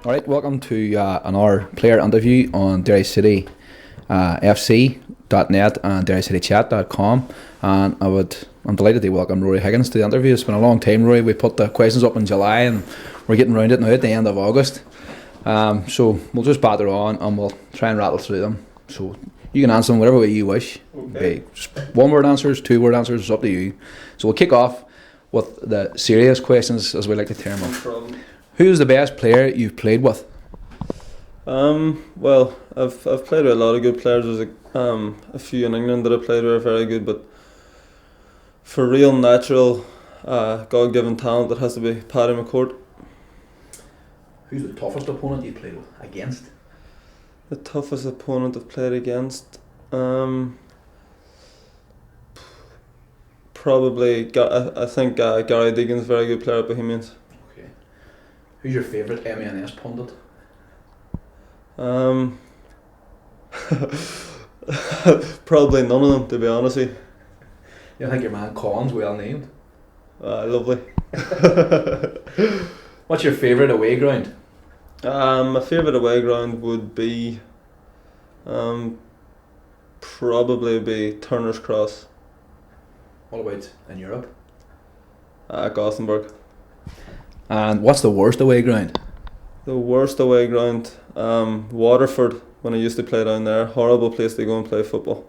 Alright, welcome to another player interview on Derry City FC.net and DerryCityChat.com, and I'm delighted to welcome Ruaidhri Higgins to the interview. It's been a long time, Rory. We put the questions up in July and we're getting round it now at the end of August. So we'll just batter on and we'll try and rattle through them. So you can answer them whatever way you wish. Okay. Just one word answers, two word answers, it's up to you. So we'll kick off with the serious questions, as we like to term them. No problem. Who's the best player you've played with? Well, I've played with a lot of good players. There's a few in England that I played with are very good, but for real natural, God-given talent, it has to be Paddy McCourt. Who's the toughest opponent you played with against? The toughest opponent I've played against, probably. I think Ruaidhri Higgins, a very good player at Bohemians. Okay. Who's your favourite M&S pundit? Probably none of them, to be honest with you. I think your man Collins well named. Lovely. What's your favourite away ground? My favourite away ground would be, probably be Turner's Cross. What about in Europe? Gothenburg. And what's the worst away ground? The worst away ground, Waterford, when I used to play down there. Horrible place to go and play football.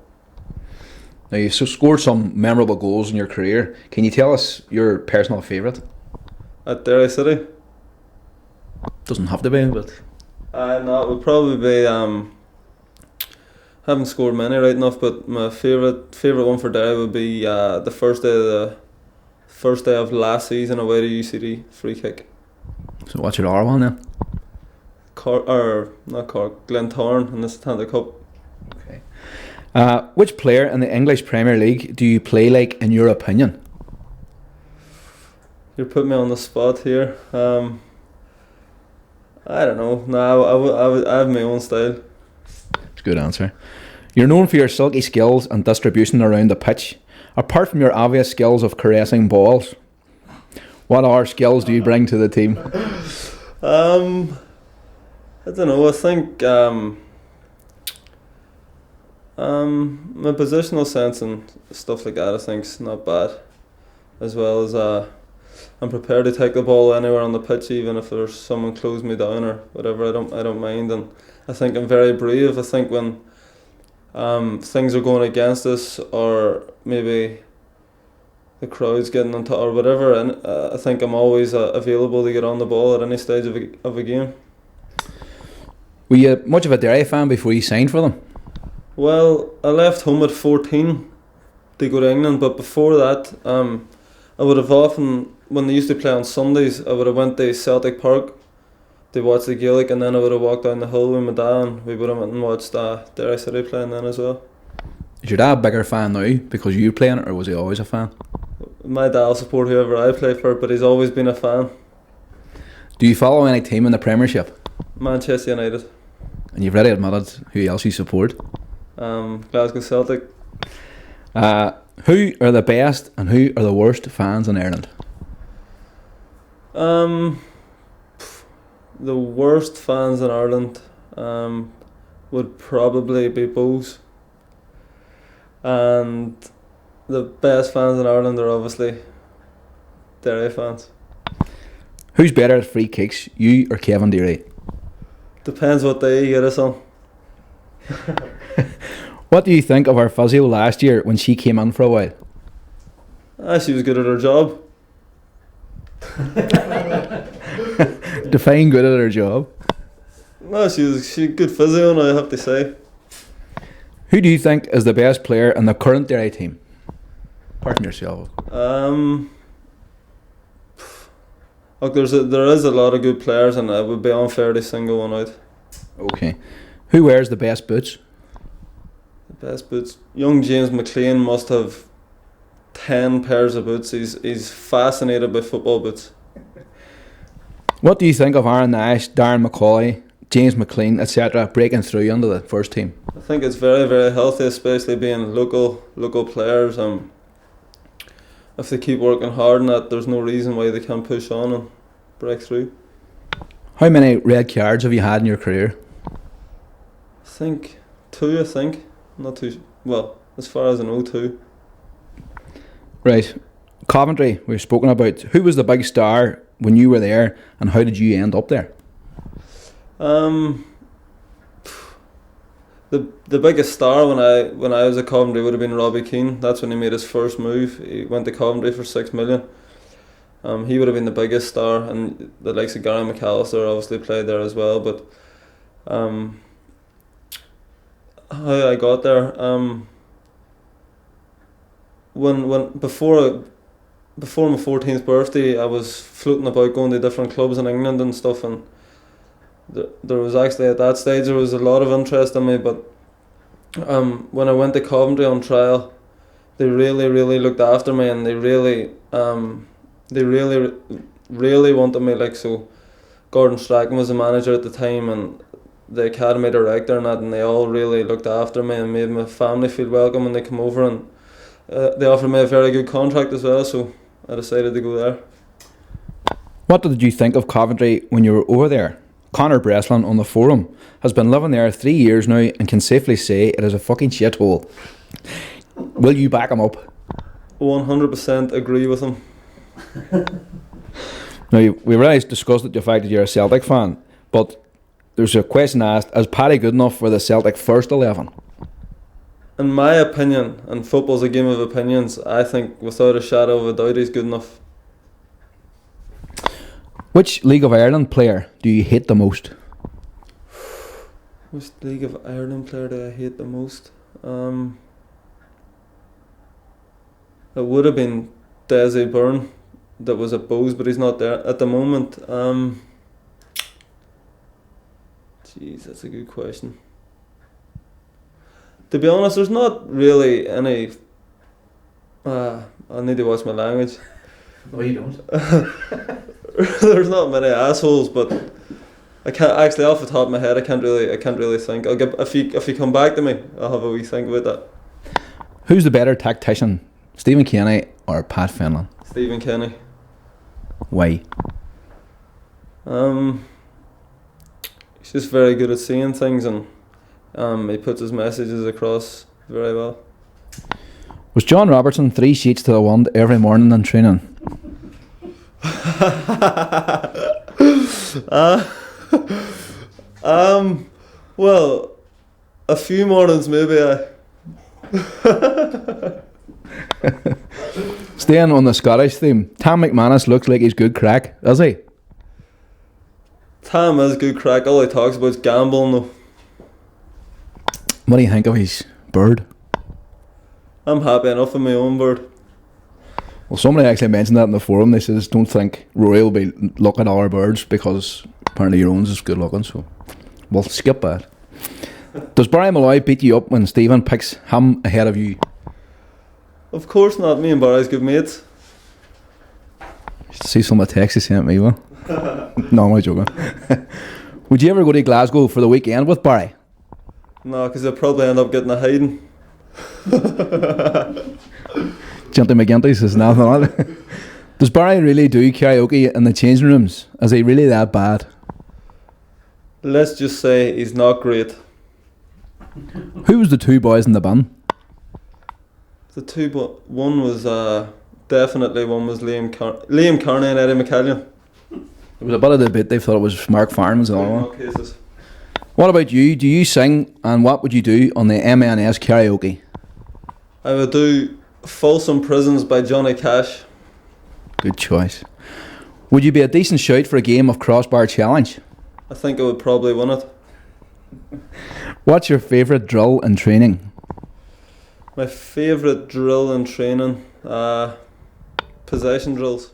Now you've scored some memorable goals in your career. Can you tell us your personal favourite? At Derry City? Doesn't have to be, but... No, it would probably be, haven't scored many right enough, but my favourite one for Derry would be the first day of last season away to UCD, free kick. So what's your other one then? Not Cork, Glentoran in the Atlantic Cup. Okay. Which player in the English Premier League do you play like, in your opinion? You're putting me on the spot here. I don't know. No, I have my own style. It's a good answer. You're known for your silky skills and distribution around the pitch. Apart from your obvious skills of caressing balls, what other skills do you bring to the team? I don't know. I think my positional sense and stuff like that, I think, is not bad. As well as I'm prepared to take the ball anywhere on the pitch, even if there's someone close me down or whatever. I don't mind, and I think I'm very brave. I think when things are going against us, or maybe the crowd's getting on top or whatever, and I think I'm always available to get on the ball at any stage of a game. Were you much of a Derry fan before you signed for them? Well, I left home at 14 to go to England, but before that, I would have often, when they used to play on Sundays, I would have went to Celtic Park to watch the Gaelic, and then I would have walked down the hill with my dad and we would have went and watched Derry City playing then as well. Is your dad a bigger fan now because you're playing it, or was he always a fan? My dad will support whoever I play for, but he's always been a fan. Do you follow any team in the Premiership? Manchester United. And you've already admitted who else you support. Glasgow Celtic. Who are the best and who are the worst fans in Ireland? The worst fans in Ireland would probably be Bows. And the best fans in Ireland are obviously Derry fans. Who's better at free kicks, you or Kevin Deary? Depends what day you get us on. What do you think of our physio last year when she came in for a while? She was good at her job. Define good at her job. No, she was good physio, and I have to say. Who do you think is the best player in the current Derry team? Apart from yourself. Look, there is a lot of good players, and it would be unfair to single one out. Okay. Who wears the best boots? The best boots. Young James McLean must have 10 pairs of boots. He's fascinated by football boots. What do you think of Aaron Nash, Darren Macaulay, James McLean, etc. breaking through into the first team? I think it's very, very healthy, especially being local players. If they keep working hard on that, there's no reason why they can't push on and break through. How many red cards have you had in your career? I think 2. I think not too well as far as I know 2. Right. Coventry, we've spoken about. Who was the big star when you were there, and how did you end up there? The biggest star when I was at Coventry would have been Robbie Keane. That's when he made his first move. He went to Coventry for 6 million. He would have been the biggest star, and the likes of Gary McAllister obviously played there as well. But how I got there, when before my 14th birthday, I was floating about going to different clubs in England and stuff, and there was actually at that stage there was a lot of interest in me. But when I went to Coventry on trial, they really looked after me, and they really wanted me. Like, so Gordon Strachan was the manager at the time, and the academy director and that, and they all really looked after me and made my family feel welcome when they come over, and they offered me a very good contract as well, so I decided to go there. What did you think of Coventry when you were over there? Connor Breslin on the forum has been living there 3 years now and can safely say it is a fucking shithole. Will you back him up? 100% agree with him. Now, we already discussed the fact that you're a Celtic fan, but there's a question asked, is Paddy good enough for the Celtic first 11? In my opinion, and football's a game of opinions, I think without a shadow of a doubt he's good enough. Which League of Ireland player do you hate the most? Which League of Ireland player do I hate the most? It would have been Desi Byrne that was at Bowes, but he's not there at the moment. Jeez, that's a good question. To be honest, there's not really any. I need to watch my language. No, you don't. There's not many assholes, but I can't actually off the top of my head. I can't really think. I'll get if you come back to me, I'll have a wee think about that. Who's the better tactician, Stephen Kenny or Pat Fenlon? Stephen Kenny. Why? He's just very good at seeing things, and he puts his messages across very well. Was John Robertson 3 sheets to the wind every morning in training? Well, a few mornings maybe. Staying on the Scottish theme, Tam McManus looks like he's good crack, does he? Tam is good crack. All he talks about is gambling though. What do you think of his bird? I'm happy enough with my own bird. Well, somebody actually mentioned that in the forum. They says, don't think Rory will be looking at our birds because apparently your own is good looking, so we'll skip that. Does Barry Malloy beat you up when Stephen picks him ahead of you? Of course not. Me and Barry's good mates. See some of the texts he sent me, well. No, I'm only joking. Would you ever go to Glasgow for the weekend with Barry? No, because I'll probably end up getting a hiding. Genty McGinty says nothing on it. Does Barry really do karaoke in the changing rooms? Is he really that bad? Let's just say he's not great. Who was the two boys in the band? One was definitely Liam Kearney and Eddie McCallion. There was a bit of debate. They thought it was Mark Farn was the other one. Cases. What about you? Do you sing, and what would you do on the MNS karaoke? I would do Folsom Prisons by Johnny Cash. Good choice. Would you be a decent shout for a game of crossbar challenge? I think I would probably win it. What's your favourite drill in training? My favourite drill in training? Possession drills.